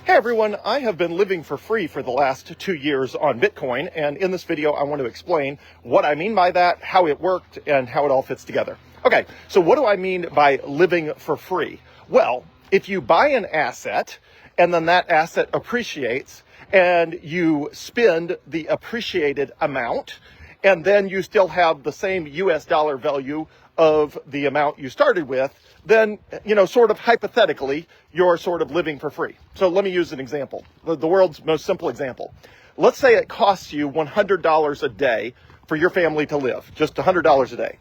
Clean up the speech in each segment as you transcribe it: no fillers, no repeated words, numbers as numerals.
Hey everyone, I have been living for free for the last 2 years on Bitcoin, and in this video I want to explain what I mean by that, how it worked, and how it all fits together. Okay, so what do I mean by living for free? Well, if you buy an asset and then that asset appreciates and you spend the appreciated amount, and then you still have the same US dollar value of the amount you started with, then, sort of hypothetically, you're sort of living for free. So let me use an example, the world's most simple example. Let's say it costs you $100 a day for your family to live, just $100 a day,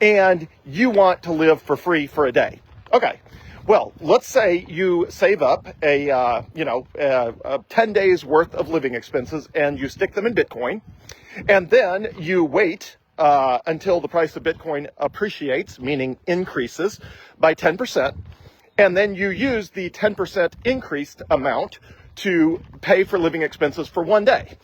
and you want to live for free for a day. Okay. Well, let's say you save up a 10 days worth of living expenses and you stick them in Bitcoin, and then you wait until the price of Bitcoin appreciates, meaning increases by 10%. And then you use the 10% increased amount to pay for living expenses for one day.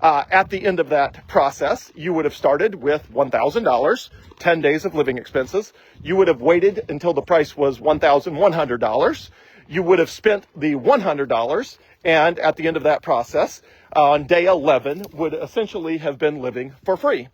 At the end of that process, you would have started with $1,000, 10 days of living expenses. You would have waited until the price was $1,100. You would have spent the $100, and at the end of that process, on day 11, would essentially have been living for free,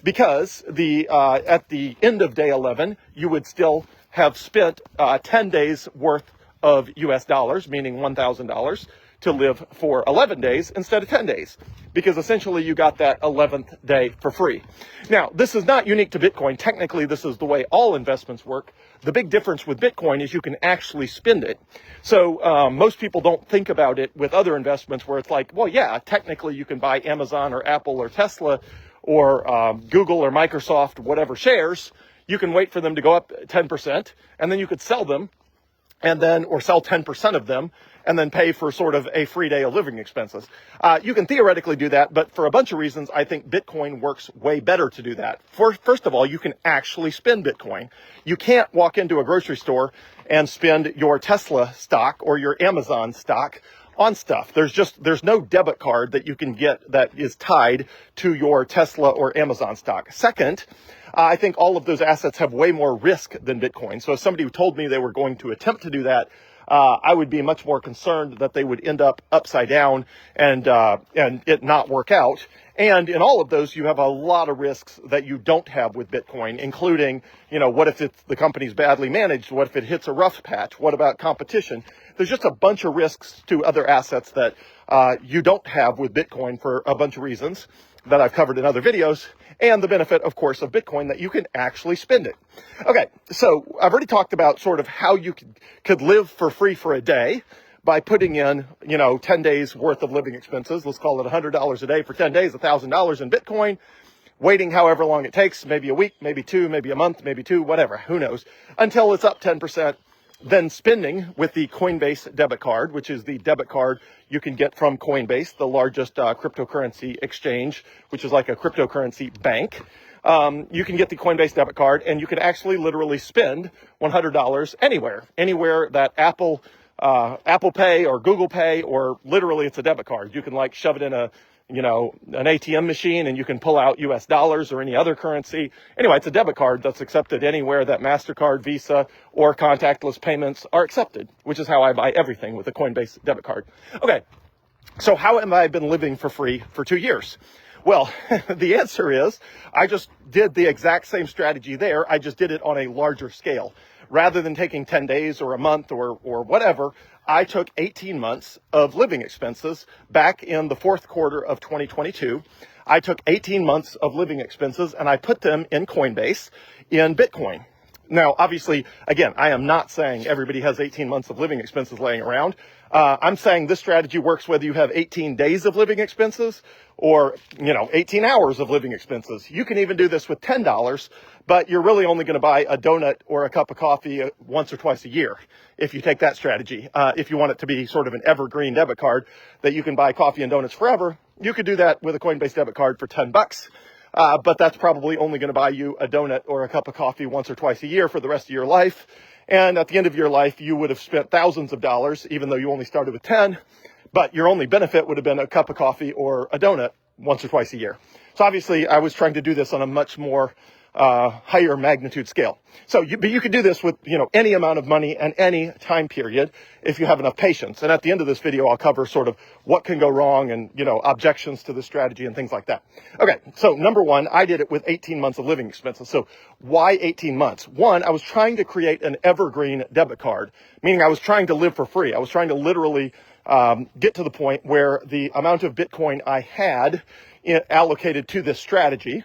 because at the end of day 11, you would still have spent 10 days worth of US dollars, meaning $1,000, to live for 11 days instead of 10 days, because essentially you got that 11th day for free. Now, this is not unique to Bitcoin. Technically, this is the way all investments work. The big difference with Bitcoin is you can actually spend it. So most people don't think about it with other investments where it's like, well, yeah, technically you can buy Amazon or Apple or Tesla or Google or Microsoft, whatever shares. You can wait for them to go up 10%, and then you could sell them, or sell 10% of them, and then pay for sort of a free day of living expenses. You can theoretically do that, but for a bunch of reasons, I think Bitcoin works way better to do that. First of all, you can actually spend Bitcoin. You can't walk into a grocery store and spend your Tesla stock or your Amazon stock on stuff. There's no debit card that you can get that is tied to your Tesla or Amazon stock. Second, I think all of those assets have way more risk than Bitcoin. So if somebody told me they were going to attempt to do that, I would be much more concerned that they would end up upside down and it not work out. And in all of those, you have a lot of risks that you don't have with Bitcoin, including, what if the company's badly managed? What if it hits a rough patch? What about competition? There's just a bunch of risks to other assets that you don't have with Bitcoin for a bunch of reasons that I've covered in other videos, and the benefit, of course, of Bitcoin that you can actually spend it. Okay, so I've already talked about sort of how you could live for free for a day by putting in, 10 days worth of living expenses. Let's call it $100 a day for 10 days, $1,000 in Bitcoin, waiting however long it takes, maybe a week, maybe two, maybe a month, maybe two, whatever, who knows, until it's up 10%. Then spending with the Coinbase debit card, which is the debit card you can get from Coinbase, the largest cryptocurrency exchange, which is like a cryptocurrency bank. You can get the Coinbase debit card, and you can actually literally spend $100 anywhere that Apple Pay or Google Pay, or literally it's a debit card. You can shove it in an ATM machine, and you can pull out US dollars or any other currency. Anyway, it's a debit card that's accepted anywhere that MasterCard, Visa, or contactless payments are accepted, which is how I buy everything with a Coinbase debit card. Okay, so how have I been living for free for 2 years? Well, the answer is I just did the exact same strategy there. I just did it on a larger scale. Rather than taking 10 days or a month or whatever, I took 18 months of living expenses back in the fourth quarter of 2022. I took 18 months of living expenses and I put them in Coinbase in Bitcoin. Now, obviously, again, I am not saying everybody has 18 months of living expenses laying around. I'm saying this strategy works whether you have 18 days of living expenses or, 18 hours of living expenses. You can even do this with $10, but you're really only going to buy a donut or a cup of coffee once or twice a year if you take that strategy. If you want it to be sort of an evergreen debit card that you can buy coffee and donuts forever, you could do that with a Coinbase debit card for $10. But that's probably only going to buy you a donut or a cup of coffee once or twice a year for the rest of your life. And at the end of your life, you would have spent thousands of dollars, even though you only started with 10, but your only benefit would have been a cup of coffee or a donut once or twice a year. So obviously I was trying to do this on a much more higher magnitude scale. So but you could do this with, any amount of money and any time period if you have enough patience. And at the end of this video, I'll cover sort of what can go wrong and, objections to the strategy and things like that. Okay. So number one, I did it with 18 months of living expenses. So why 18 months? One, I was trying to create an evergreen debit card, meaning I was trying to live for free. I was trying to literally get to the point where the amount of Bitcoin I had allocated to this strategy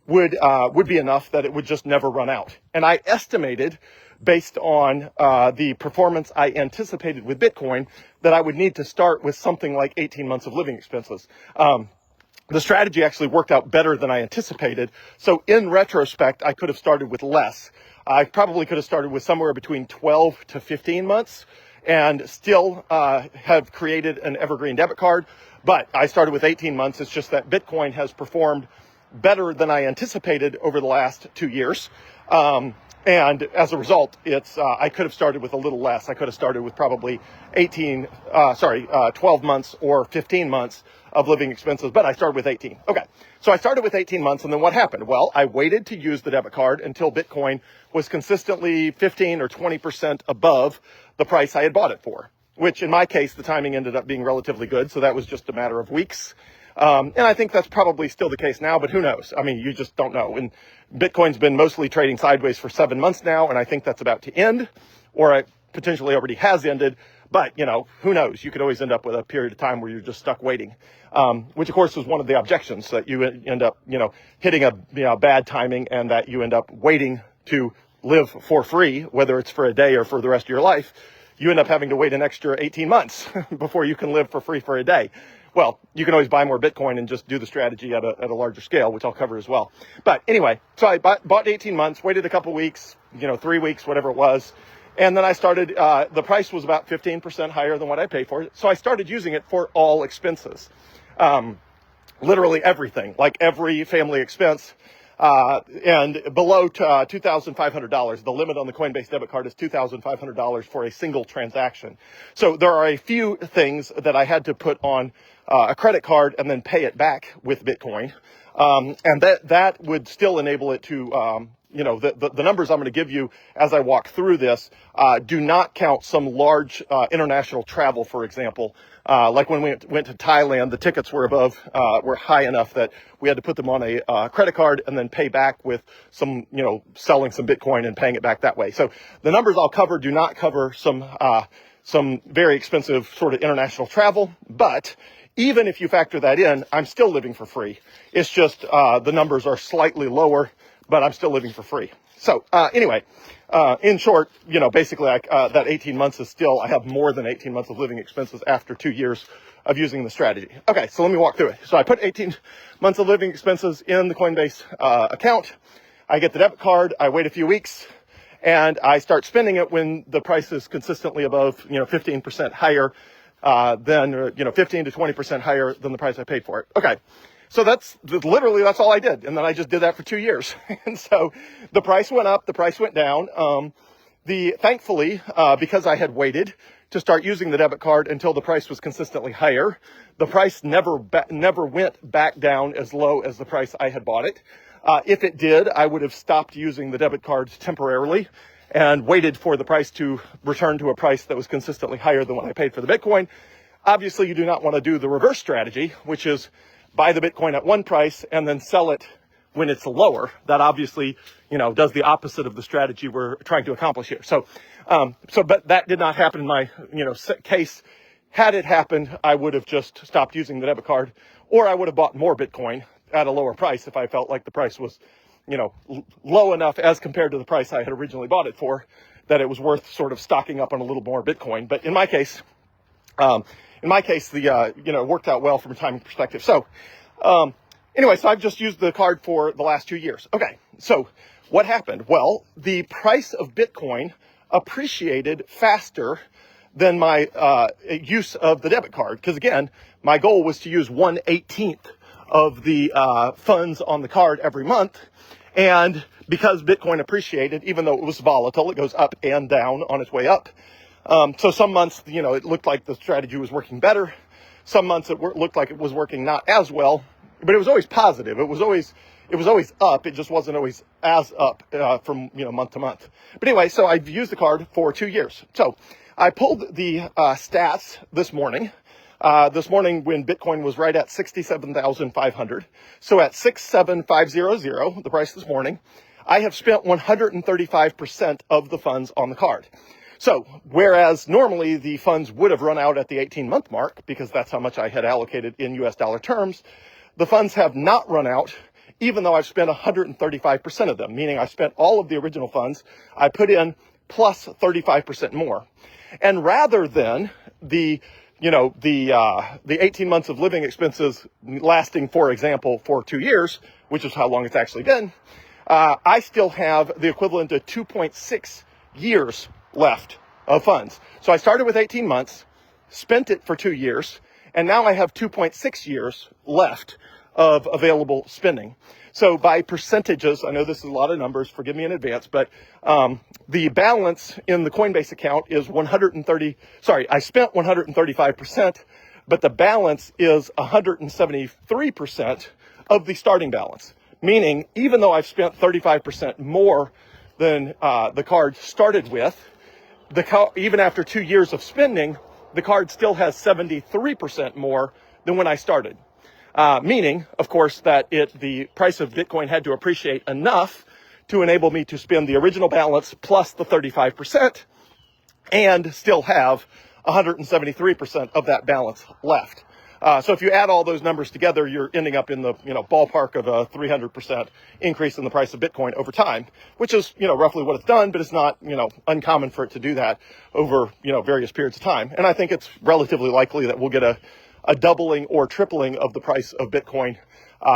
would be enough that it would just never run out. And I estimated, based on the performance I anticipated with Bitcoin, that I would need to start with something like 18 months of living expenses. The strategy actually worked out better than I anticipated. So in retrospect, I could have started with less. I probably could have started with somewhere between 12 to 15 months and still have created an evergreen debit card. But I started with 18 months. It's just that Bitcoin has performed better than I anticipated over the last 2 years. And as a result, I could have started with a little less. I could have started with probably 12 months or 15 months of living expenses, but I started with 18. Okay. So I started with 18 months, and then what happened? Well, I waited to use the debit card until Bitcoin was consistently 15 or 20% above the price I had bought it for, which in my case, the timing ended up being relatively good. So that was just a matter of weeks. And I think that's probably still the case now, but who knows? I mean, you just don't know. And Bitcoin's been mostly trading sideways for 7 months now, and I think that's about to end, or it potentially already has ended. But, who knows? You could always end up with a period of time where you're just stuck waiting, which, of course, is one of the objections, that you end up, hitting a bad timing, and that you end up waiting to live for free, whether it's for a day or for the rest of your life. You end up having to wait an extra 18 months before you can live for free for a day. Well, you can always buy more Bitcoin and just do the strategy at a larger scale, which I'll cover as well. But anyway, so I bought 18 months, waited a couple weeks, 3 weeks, whatever it was. And then I started, the price was about 15% higher than what I paid for it. So I started using it for all expenses, literally everything, like every family expense. And below $2,500, the limit on the Coinbase debit card is $2,500 for a single transaction. So there are a few things that I had to put on a credit card and then pay it back with Bitcoin. And that would still enable it to, the numbers I'm going to give you as I walk through this do not count some large international travel, for example. Like when we went to Thailand, the tickets were high enough that we had to put them on a credit card and then pay back with some, selling some Bitcoin and paying it back that way. So the numbers I'll cover do not cover some very expensive sort of international travel, but even if you factor that in, I'm still living for free. It's just the numbers are slightly lower, but I'm still living for free. So anyway, in short, basically that 18 months is still, I have more than 18 months of living expenses after 2 years of using the strategy. Okay, so let me walk through it. So I put 18 months of living expenses in the Coinbase account. I get the debit card. I wait a few weeks, and I start spending it when the price is consistently above, 15% higher than, 15 to 20% higher than the price I paid for it. Okay. So that's all I did. And then I just did that for 2 years. And so the price went up, the price went down. Thankfully, because I had waited to start using the debit card until the price was consistently higher, the price never went back down as low as the price I had bought it. If it did, I would have stopped using the debit card temporarily and waited for the price to return to a price that was consistently higher than what I paid for the Bitcoin. Obviously, you do not want to do the reverse strategy, which is buy the Bitcoin at one price and then sell it when it's lower. That obviously, does the opposite of the strategy we're trying to accomplish here. But that did not happen in my, case. Had it happened, I would have just stopped using the debit card, or I would have bought more Bitcoin at a lower price if I felt like the price was, low enough as compared to the price I had originally bought it for, that it was worth sort of stocking up on a little more Bitcoin. But in my case, it worked out well from a timing perspective. So, anyway, so I've just used the card for the last 2 years. Okay. So what happened? Well, the price of Bitcoin appreciated faster than my, use of the debit card. Cause again, my goal was to use 1/18 of the, funds on the card every month. And because Bitcoin appreciated, even though it was volatile, it goes up and down on its way up. So some months, it looked like the strategy was working better. Some months it looked like it was working not as well, but it was always positive. It It was always up. It just wasn't always as up from month to month. But anyway, so I've used the card for 2 years. So I pulled the stats this morning. This morning when Bitcoin was right at 67,500. So at 67500, the price this morning, I have spent 135% of the funds on the card. So whereas normally the funds would have run out at the 18-month mark, because that's how much I had allocated in US dollar terms, the funds have not run out, even though I've spent 135% of them, meaning I spent all of the original funds I put in plus 35% more. And rather than the 18 months of living expenses lasting, for example, for 2 years, which is how long it's actually been, I still have the equivalent of 2.6 years left of funds. So I started with 18 months, spent it for 2 years, and now I have 2.6 years left of available spending. So by percentages, I know this is a lot of numbers, forgive me in advance, but the balance in the Coinbase account is I spent 135%, but the balance is 173% of the starting balance. Meaning, even though I've spent 35% more than the card started with, even after 2 years of spending, the card still has 73% more than when I started. Meaning, of course, that the price of Bitcoin had to appreciate enough to enable me to spend the original balance plus the 35% and still have 173% of that balance left. So if you add all those numbers together, you're ending up in the ballpark of a 300% increase in the price of Bitcoin over time, which is roughly what it's done, but it's not uncommon for it to do that over various periods of time. And I think it's relatively likely that we'll get a doubling or tripling of the price of Bitcoin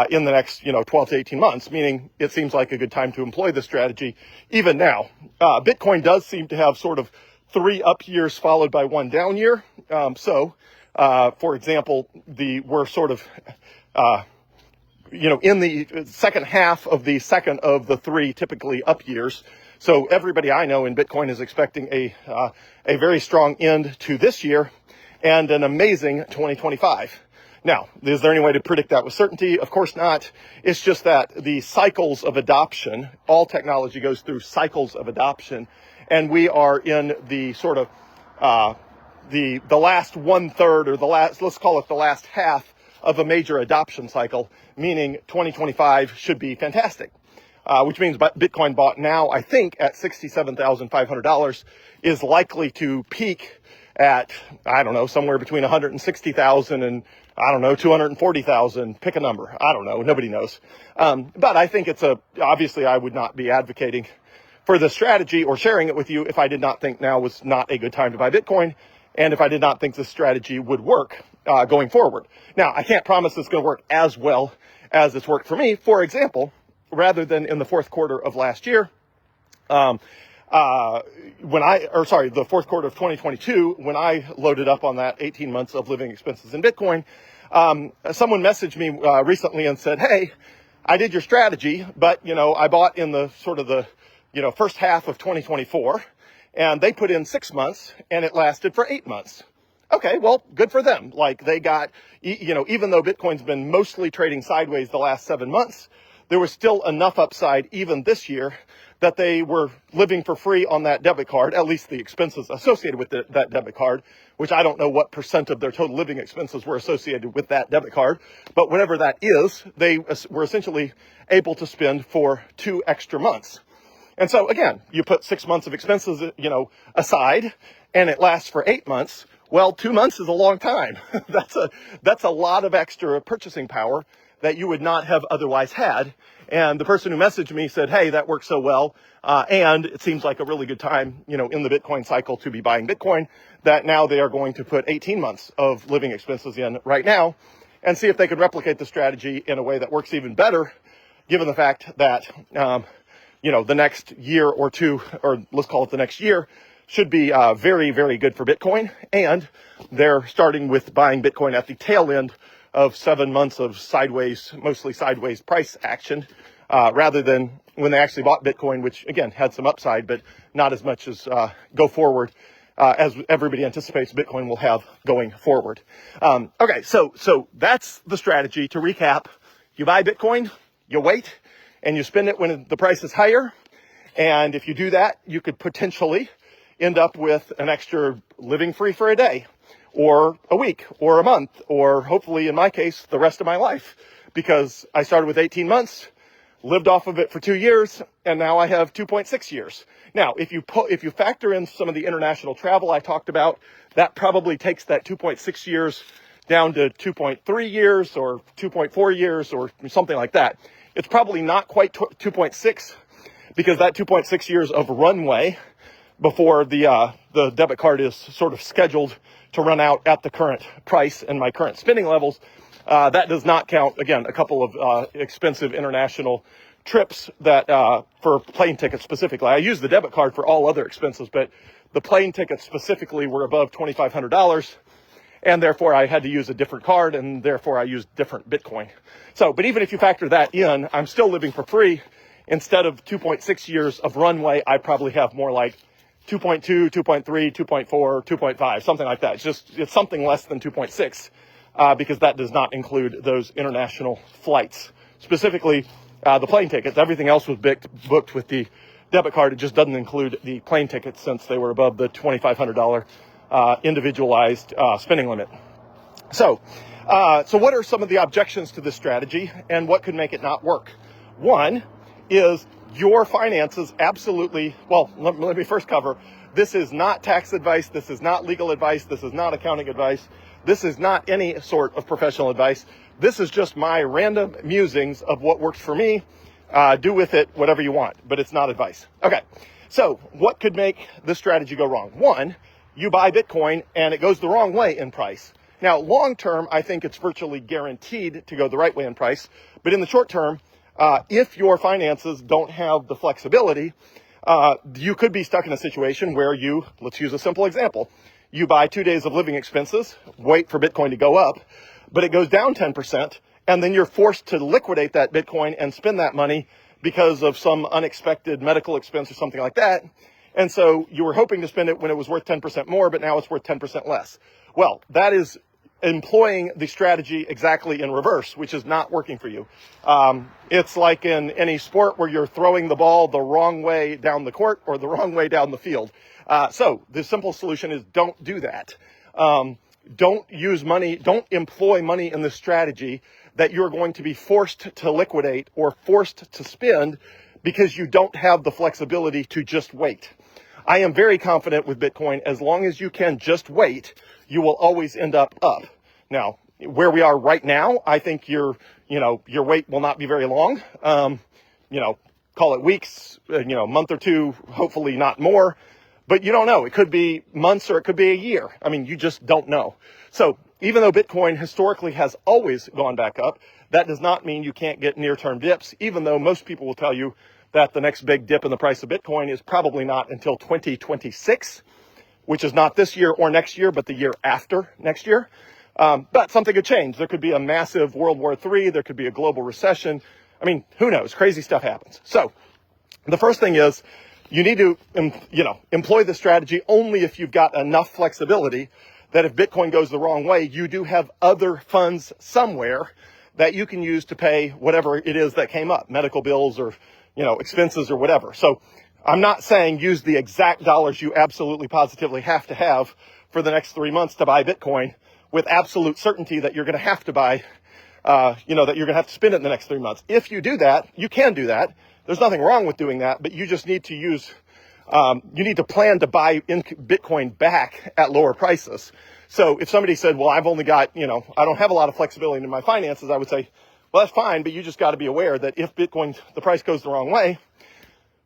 in the next 12 to 18 months, meaning it seems like a good time to employ this strategy even now. Bitcoin does seem to have sort of 3 up years followed by 1 down year. For example, we're sort of, in the second half of the second of the 3 typically up years. So everybody I know in Bitcoin is expecting a very strong end to this year and an amazing 2025. Now, is there any way to predict that with certainty? Of course not. It's just that the cycles of adoption, all technology goes through cycles of adoption, and we are in the sort of the last 1/3 or let's call it the last half of a major adoption cycle, meaning 2025 should be fantastic. Which means Bitcoin bought now, I think, at $67,500 is likely to peak at, I don't know, somewhere between 160,000 and, I don't know, 240,000, pick a number. I don't know. Nobody knows. But I think obviously I would not be advocating for the strategy or sharing it with you if I did not think now was not a good time to buy Bitcoin. And if I did not think this strategy would work going forward. Now, I can't promise it's going to work as well as it's worked for me. For example, rather than in the fourth quarter of last year, the fourth quarter of 2022, when I loaded up on that 18 months of living expenses in Bitcoin, someone messaged me recently and said, hey, I did your strategy, but, I bought in the sort of the, first half of 2024, and they put in 6 months and it lasted for 8 months. Okay, well, good for them. Like they got, even though Bitcoin's been mostly trading sideways the last 7 months, there was still enough upside even this year that they were living for free on that debit card, at least the expenses associated with that debit card, which I don't know what % of their total living expenses were associated with that debit card. But whatever that is, they were essentially able to spend for 2 extra months. And so again, you put 6 months of expenses, aside, and it lasts for 8 months. Well, 2 months is a long time. That's a lot of extra purchasing power that you would not have otherwise had. And the person who messaged me said, hey, that works so well. And it seems like a really good time, in the Bitcoin cycle to be buying Bitcoin, that now they are going to put 18 months of living expenses in right now and see if they can replicate the strategy in a way that works even better, given the fact that, the next year or two, or let's call it the next year, should be very, very good for Bitcoin. And they're starting with buying Bitcoin at the tail end of 7 months of mostly sideways price action, rather than when they actually bought Bitcoin, which again had some upside, but not as much as go forward as everybody anticipates Bitcoin will have going forward. Okay, so that's the strategy. To recap, you buy Bitcoin, you wait, and you spend it when the price is higher. And if you do that, you could potentially end up with an extra living free for a day or a week or a month, or hopefully in my case, the rest of my life, because I started with 18 months, lived off of it for 2 years, and now I have 2.6 years. Now, if you factor in some of the international travel I talked about, that probably takes that 2.6 years down to 2.3 years or 2.4 years or something like that. It's probably not quite 2.6 because that 2.6 years of runway before the debit card is sort of scheduled to run out at the current price and my current spending levels, that does not count, again, a couple of expensive international trips that for plane tickets specifically. I use the debit card for all other expenses, but the plane tickets specifically were above $2,500, and therefore I had to use a different card, and therefore I used different Bitcoin. So, but even if you factor that in, I'm still living for free. Instead of 2.6 years of runway, I probably have more like 2.2, 2.3, 2.4, 2.5, something like that. It's something less than 2.6 because that does not include those international flights. Specifically, the plane tickets. Everything else was booked with the debit card. It just doesn't include the plane tickets since they were above the $2,500 individualized spending limit. So what are some of the objections to this strategy and what could make it not work? One is your finances absolutely, well, let me first cover, this is not tax advice, this is not legal advice, this is not accounting advice, this is not any sort of professional advice. This is just my random musings of what works for me. Do with it whatever you want, but it's not advice. Okay, so what could make this strategy go wrong? One, you buy Bitcoin and it goes the wrong way in price. Now, long term, I think it's virtually guaranteed to go the right way in price, but in the short term, if your finances don't have the flexibility, you could be stuck in a situation where let's use a simple example. You buy 2 days of living expenses, wait for Bitcoin to go up, but it goes down 10%, and then you're forced to liquidate that Bitcoin and spend that money because of some unexpected medical expense or something like that. And so you were hoping to spend it when it was worth 10% more, but now it's worth 10% less. Well, that is employing the strategy exactly in reverse, which is not working for you. It's like in any sport where you're throwing the ball the wrong way down the court or the wrong way down the field. So the simple solution is don't do that. Don't use money, don't employ money in this strategy that you're going to be forced to liquidate or forced to spend because you don't have the flexibility to just wait. I am very confident with Bitcoin, as long as you can just wait, you will always end up. Now, where we are right now, I think your wait will not be very long. Call it weeks, month or two, hopefully not more. But you don't know. It could be months or it could be a year. I mean, you just don't know. So even though Bitcoin historically has always gone back up, that does not mean you can't get near-term dips, even though most people will tell you that the next big dip in the price of Bitcoin is probably not until 2026, which is not this year or next year, but the year after next year. But something could change. There could be a massive World War III. There could be a global recession. I mean, who knows? Crazy stuff happens. So the first thing is, you need to, employ the strategy only if you've got enough flexibility that if Bitcoin goes the wrong way, you do have other funds somewhere that you can use to pay whatever it is that came up, medical bills or, expenses or whatever. So I'm not saying use the exact dollars you absolutely positively have to have for the next 3 months to buy Bitcoin with absolute certainty that you're going to have to buy, that you're going to have to spend it in the next 3 months. If you do that, you can do that. There's nothing wrong with doing that, but you just need to you need to plan to buy in Bitcoin back at lower prices. So if somebody said, well, I've only got, I don't have a lot of flexibility in my finances, I would say, well, that's fine, but you just got to be aware that if Bitcoin, the price goes the wrong way,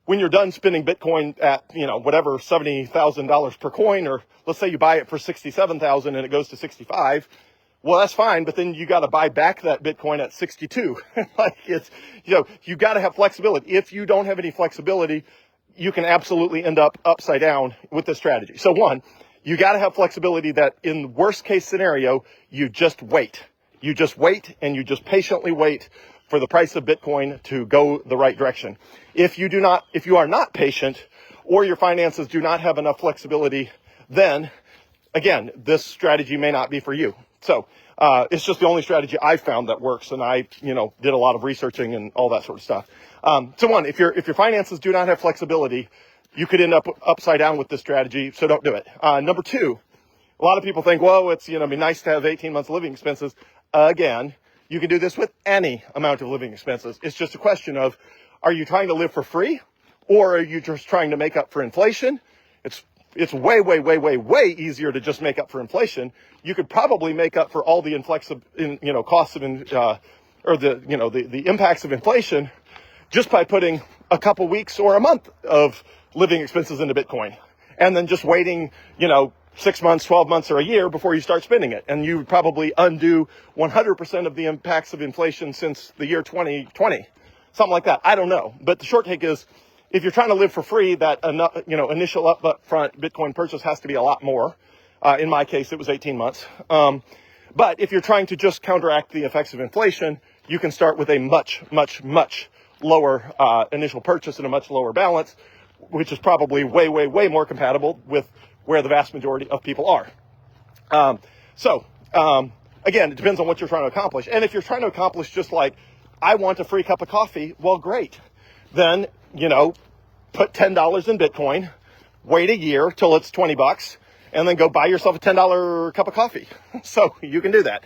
when you're done spending Bitcoin at, whatever, $70,000 per coin, or let's say you buy it for 67,000 and it goes to 65, well, that's fine, but then you got to buy back that Bitcoin at 62. You got to have flexibility. If you don't have any flexibility, you can absolutely end up upside down with this strategy. So one, you got to have flexibility that in worst case scenario, you just wait. You just wait and you just patiently wait for the price of Bitcoin to go the right direction. If you are not patient or your finances do not have enough flexibility, then again, this strategy may not be for you. So it's just the only strategy I found that works, and I, did a lot of researching and all that sort of stuff. So one, if your finances do not have flexibility, you could end up upside down with this strategy, so don't do it. Number two, a lot of people think, well, it's, be nice to have 18 months of living expenses. Again, you can do this with any amount of living expenses. It's just a question of, are you trying to live for free, or are you just trying to make up for inflation? It's way, way, way, way, way easier to just make up for inflation. You could probably make up for all the costs of, the impacts of inflation just by putting a couple weeks or a month of living expenses into Bitcoin, and then just waiting, 6 months, 12 months, or a year before you start spending it. And you would probably undo 100% of the impacts of inflation since the year 2020, something like that. I don't know. But the short take is, if you're trying to live for free, that, initial upfront Bitcoin purchase has to be a lot more. In my case, it was 18 months. But if you're trying to just counteract the effects of inflation, you can start with a much, much, much lower initial purchase and a much lower balance, which is probably way, way, way more compatible with where the vast majority of people are. Again, it depends on what you're trying to accomplish. And if you're trying to accomplish just like, I want a free cup of coffee, well, great. Then, put $10 in Bitcoin, wait a year till it's $20, and then go buy yourself a $10 cup of coffee. So you can do that.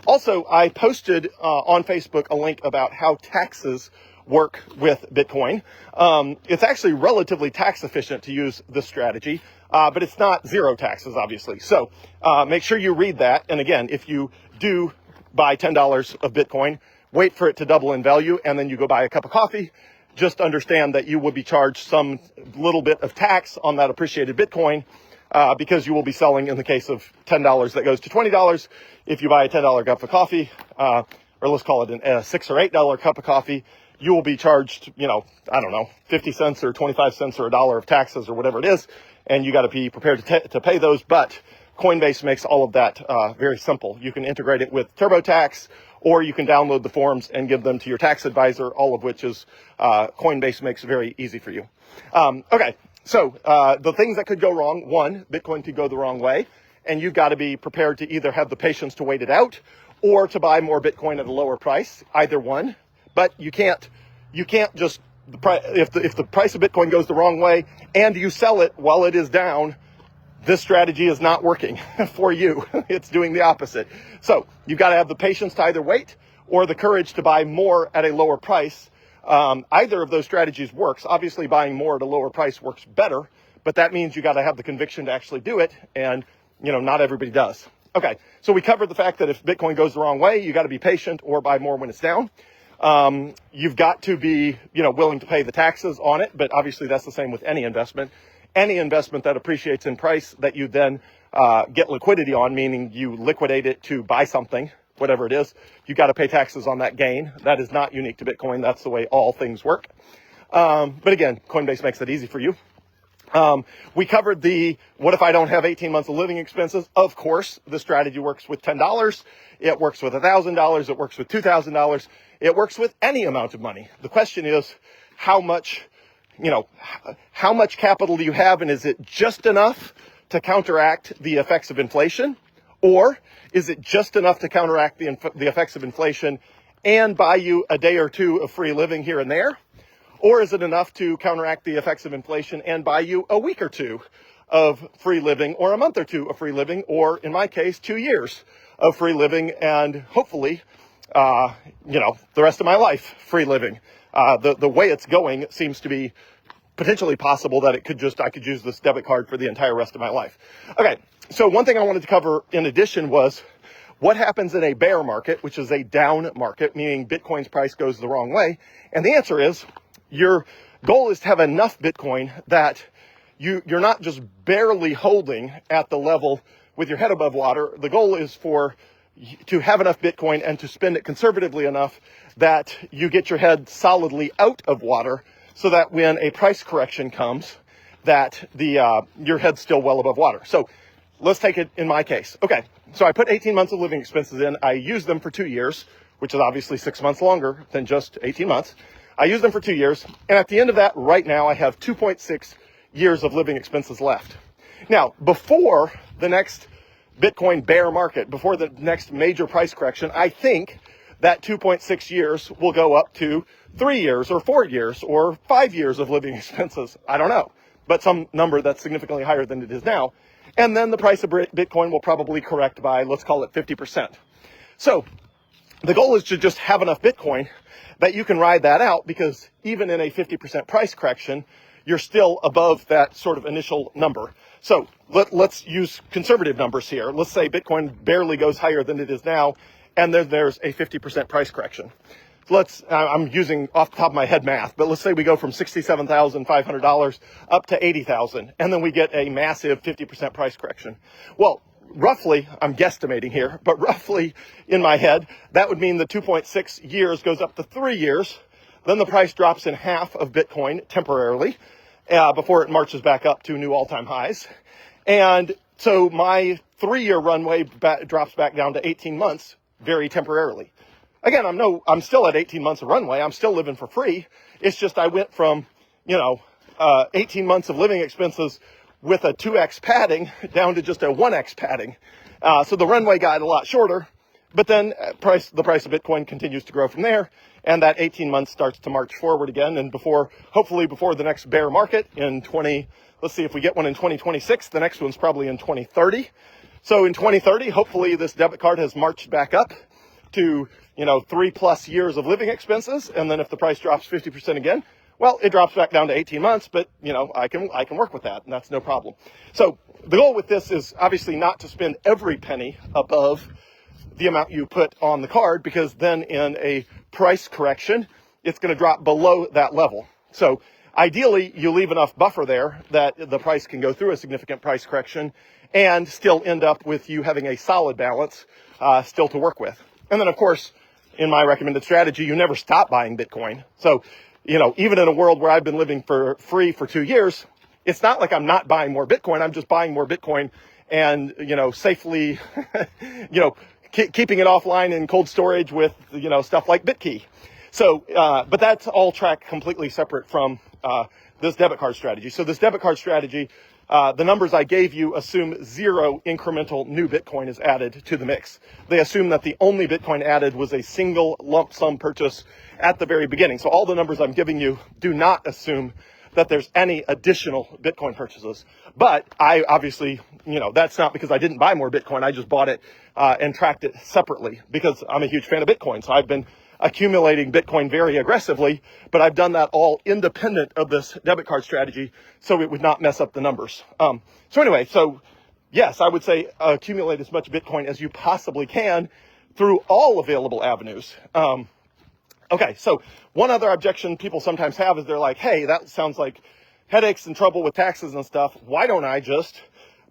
Also, I posted on Facebook a link about how taxes work with Bitcoin. It's actually relatively tax efficient to use this strategy, but it's not zero taxes, obviously. So make sure you read that. And again, if you do buy $10 of Bitcoin, wait for it to double in value, and then you go buy a cup of coffee. Just understand that you will be charged some little bit of tax on that appreciated Bitcoin, because you will be selling, in the case of $10 that goes to $20. If you buy a $10 cup of coffee, or let's call it a $6 or $8 cup of coffee, you will be charged, 50 cents or 25 cents or $1 of taxes or whatever it is. And you got to be prepared to pay those. But Coinbase makes all of that very simple. You can integrate it with TurboTax, or you can download the forms and give them to your tax advisor, all of which is Coinbase makes very easy for you. Okay, so the things that could go wrong: one, Bitcoin could go the wrong way, and you've got to be prepared to either have the patience to wait it out, or to buy more Bitcoin at a lower price. Either one, but you can't just if the price of Bitcoin goes the wrong way and you sell it while it is down, this strategy is not working for you. It's doing the opposite. So you've got to have the patience to either wait or the courage to buy more at a lower price. Either of those strategies works. Obviously, buying more at a lower price works better, but that means you got to have the conviction to actually do it. And, not everybody does. Okay. So we covered the fact that if Bitcoin goes the wrong way, you got to be patient or buy more when it's down. You've got to be, willing to pay the taxes on it, but obviously that's the same with any investment. Any investment that appreciates in price that you then get liquidity on, meaning you liquidate it to buy something, whatever it is, you got to pay taxes on that gain. That is not unique to Bitcoin. That's the way all things work. But again, Coinbase makes it easy for you. We covered what if I don't have 18 months of living expenses? Of course, the strategy works with $10. It works with $1,000. It works with $2,000. It works with any amount of money. The question is, how much capital do you have, and is it just enough to counteract the effects of inflation? Or is it just enough to counteract the effects of inflation and buy you a day or two of free living here and there? Or is it enough to counteract the effects of inflation and buy you a week or two of free living, or a month or two of free living, or in my case, 2 years of free living, and hopefully, the rest of my life free living? The way it's going, it seems to be potentially possible that I could use this debit card for the entire rest of my life. Okay, so one thing I wanted to cover in addition was what happens in a bear market, which is a down market, meaning Bitcoin's price goes the wrong way. And the answer is, your goal is to have enough Bitcoin that you're not just barely holding at the level with your head above water. The goal is to have enough Bitcoin and to spend it conservatively enough that you get your head solidly out of water, so that when a price correction comes, that your head's still well above water. So let's take it in my case. Okay, so I put 18 months of living expenses in. I used them for 2 years, which is obviously 6 months longer than just 18 months. I used them for 2 years, and at the end of that, right now, I have 2.6 years of living expenses left. Now, before the next Bitcoin bear market, before the next major price correction, I think that 2.6 years will go up to 3 years or 4 years or 5 years of living expenses. I don't know, but some number that's significantly higher than it is now. And then the price of Bitcoin will probably correct by, let's call it 50%. So the goal is to just have enough Bitcoin that you can ride that out, because even in a 50% price correction, you're still above that sort of initial number. So let's use conservative numbers here. Let's say Bitcoin barely goes higher than it is now, and then there's a 50% price correction. I'm using off the top of my head math, but let's say we go from $67,500 up to $80,000, and then we get a massive 50% price correction. Well, roughly, I'm guesstimating here, but roughly in my head, that would mean the 2.6 years goes up to 3 years. Then the price drops in half of Bitcoin temporarily, before it marches back up to new all-time highs. And so my 3-year runway drops back down to 18 months very temporarily. Again, I'm still at 18 months of runway. I'm still living for free. It's just I went from, 18 months of living expenses with a 2x padding down to just a 1x padding. So the runway got a lot shorter, but then the price of Bitcoin continues to grow from there. And that 18 months starts to march forward again. And hopefully before the next bear market let's see if we get one in 2026, the next one's probably in 2030. So in 2030, hopefully this debit card has marched back up to, 3+ years of living expenses. And then if the price drops 50% again, well, it drops back down to 18 months, but I can work with that, and that's no problem. So the goal with this is obviously not to spend every penny above the amount you put on the card, because then in a price correction, it's going to drop below that level. So ideally, you leave enough buffer there that the price can go through a significant price correction and still end up with you having a solid balance still to work with. And then, of course, in my recommended strategy, you never stop buying Bitcoin. So, even in a world where I've been living for free for 2 years, it's not like I'm not buying more Bitcoin. I'm just buying more Bitcoin and, safely, keeping it offline in cold storage with, stuff like BitKey. So, but that's all tracked completely separate from this debit card strategy. So this debit card strategy, the numbers I gave you assume 0 incremental new Bitcoin is added to the mix. They assume that the only Bitcoin added was a single lump sum purchase at the very beginning. So all the numbers I'm giving you do not assume that there's any additional Bitcoin purchases. But I obviously, that's not because I didn't buy more Bitcoin. I just bought it and tracked it separately because I'm a huge fan of Bitcoin. So I've been accumulating Bitcoin very aggressively, but I've done that all independent of this debit card strategy so it would not mess up the numbers. So yes, I would say accumulate as much Bitcoin as you possibly can through all available avenues. Okay, so one other objection people sometimes have is they're like, hey, that sounds like headaches and trouble with taxes and stuff. Why don't I just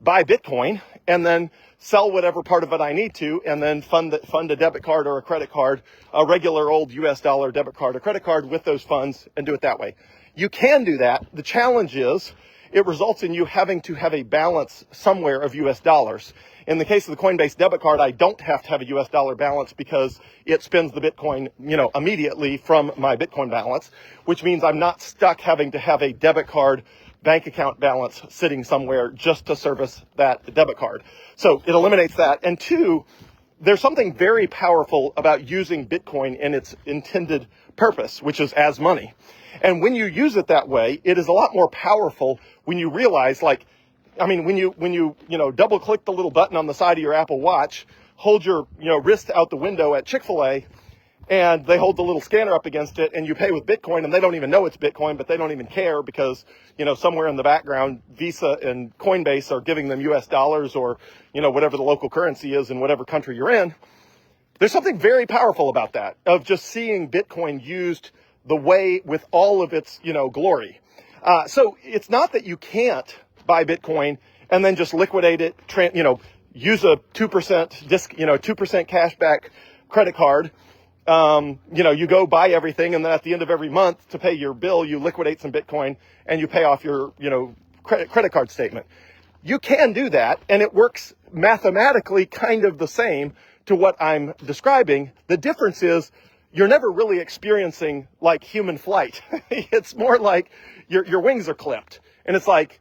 buy Bitcoin and then sell whatever part of it I need to, and then fund a debit card or a credit card, a regular old US dollar debit card or credit card with those funds, and do it that way? You can do that. The challenge is it results in you having to have a balance somewhere of US dollars. In the case of the Coinbase debit card, I don't have to have a US dollar balance because it spends the Bitcoin, immediately from my Bitcoin balance, which means I'm not stuck having to have a debit card bank account balance sitting somewhere just to service that debit card. So it eliminates that. And 2, there's something very powerful about using Bitcoin in its intended purpose, which is as money. And when you use it that way, it is a lot more powerful when you realize, when you double click the little button on the side of your Apple Watch, hold your, wrist out the window at Chick-fil-A, and they hold the little scanner up against it, and you pay with Bitcoin, and they don't even know it's Bitcoin, but they don't even care because, somewhere in the background, Visa and Coinbase are giving them US dollars or, whatever the local currency is in whatever country you're in. There's something very powerful about that, of just seeing Bitcoin used the way with all of its, glory. So it's not that you can't buy Bitcoin and then just liquidate it, use a 2% 2% cashback credit card. You go buy everything, and then at the end of every month to pay your bill, you liquidate some Bitcoin and you pay off your, credit card statement. You can do that, and it works mathematically kind of the same to what I'm describing. The difference is you're never really experiencing like human flight. It's more like your wings are clipped, and it's like,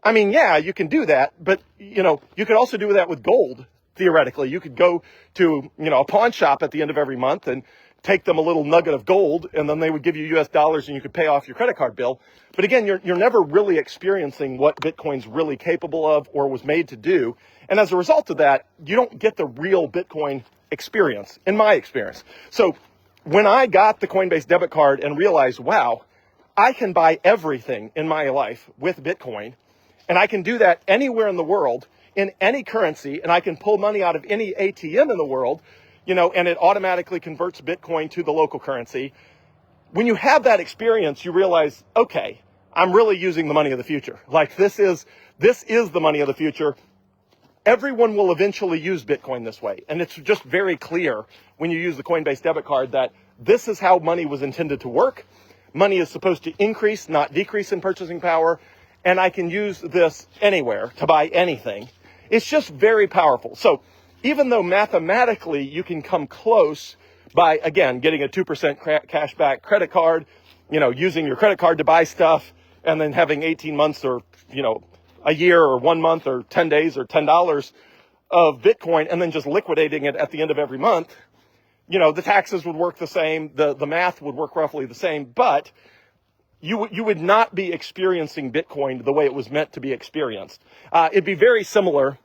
I mean, yeah, you can do that, but you could also do that with gold. Theoretically, you could go to, a pawn shop at the end of every month and take them a little nugget of gold, and then they would give you US dollars and you could pay off your credit card bill. But again, you're never really experiencing what Bitcoin's really capable of or was made to do. And as a result of that, you don't get the real Bitcoin experience, in my experience. So when I got the Coinbase debit card and realized, wow, I can buy everything in my life with Bitcoin, and I can do that anywhere in the world, in any currency, and I can pull money out of any ATM in the world, and it automatically converts Bitcoin to the local currency. When you have that experience, you realize, okay, I'm really using the money of the future. Like this is the money of the future. Everyone will eventually use Bitcoin this way. And it's just very clear when you use the Coinbase debit card that this is how money was intended to work. Money is supposed to increase, not decrease in purchasing power. And I can use this anywhere to buy anything. It's just very powerful. So even though mathematically you can come close by, again, getting a 2% cashback credit card, using your credit card to buy stuff, and then having 18 months or, a year or 1 month or 10 days or $10 of Bitcoin, and then just liquidating it at the end of every month, the taxes would work the same, the math would work roughly the same, but you would not be experiencing Bitcoin the way it was meant to be experienced. It'd be very similar,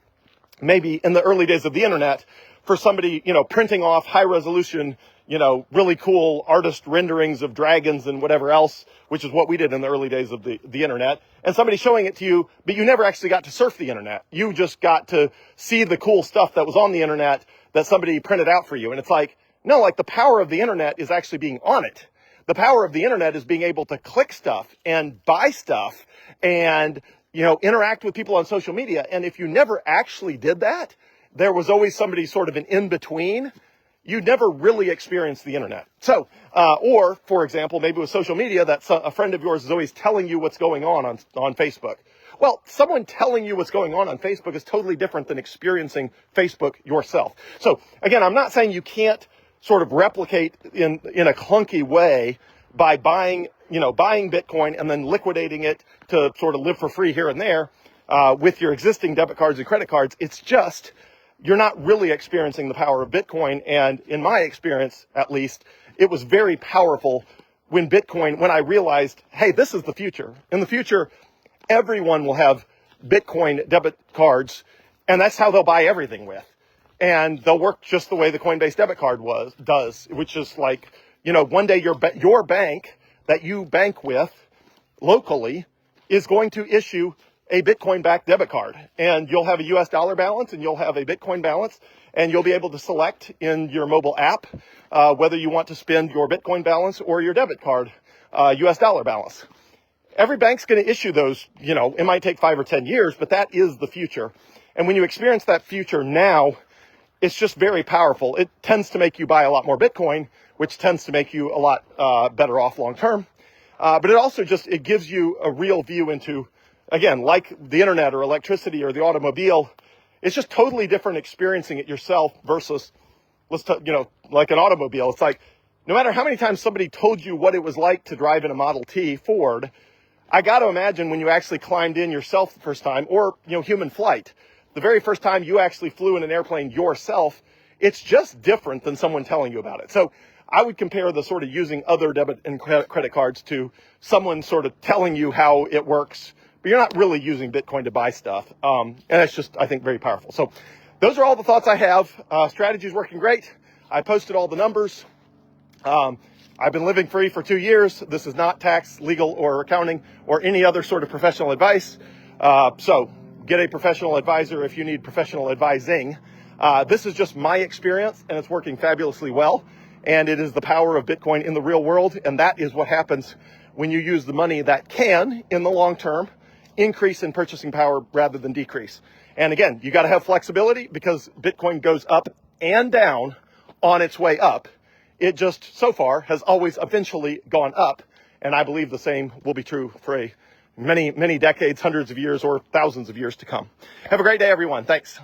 maybe in the early days of the internet, for somebody, printing off high resolution, really cool artist renderings of dragons and whatever else, which is what we did in the early days of the internet, and somebody showing it to you, but you never actually got to surf the internet. You just got to see the cool stuff that was on the internet that somebody printed out for you. And it's like, no, like the power of the internet is actually being on it. The power of the internet is being able to click stuff and buy stuff and, interact with people on social media. And if you never actually did that, there was always somebody sort of an in-between. You never really experienced the internet. So, or for example, maybe with social media, that a friend of yours is always telling you what's going on Facebook. Well, someone telling you what's going on Facebook is totally different than experiencing Facebook yourself. So again, I'm not saying you can't sort of replicate in a clunky way by buying Bitcoin and then liquidating it to sort of live for free here and there with your existing debit cards and credit cards. It's just, you're not really experiencing the power of Bitcoin. And in my experience, at least, it was very powerful when I realized, hey, this is the future. In the future, everyone will have Bitcoin debit cards, and that's how they'll buy everything with. And they'll work just the way the Coinbase debit card does, which is like, one day your bank that you bank with locally is going to issue a Bitcoin-backed debit card, and you'll have a US dollar balance and you'll have a Bitcoin balance, and you'll be able to select in your mobile app whether you want to spend your Bitcoin balance or your debit card US dollar balance. Every bank's going to issue those. It might take 5 or 10 years, but that is the future. And when you experience that future now, it's just very powerful. It tends to make you buy a lot more Bitcoin, which tends to make you a lot better off long term. But it also it gives you a real view into, again, like the internet or electricity or the automobile, it's just totally different experiencing it yourself versus, like an automobile. It's like, no matter how many times somebody told you what it was like to drive in a Model T Ford, I got to imagine when you actually climbed in yourself the first time, or, human flight, the very first time you actually flew in an airplane yourself, it's just different than someone telling you about it. So I would compare the sort of using other debit and credit cards to someone sort of telling you how it works, but you're not really using Bitcoin to buy stuff. And that's just, I think, very powerful. So those are all the thoughts I have. Strategy is working great. I posted all the numbers. I've been living free for 2 years. This is not tax, legal, or accounting, or any other sort of professional advice. So get a professional advisor if you need professional advising. This is just my experience, and it's working fabulously well. And it is the power of Bitcoin in the real world. And that is what happens when you use the money that can, in the long term, increase in purchasing power rather than decrease. And again, you got to have flexibility because Bitcoin goes up and down on its way up. It just, so far, has always eventually gone up. And I believe the same will be true for many, many decades, hundreds of years, or thousands of years to come. Have a great day, everyone. Thanks.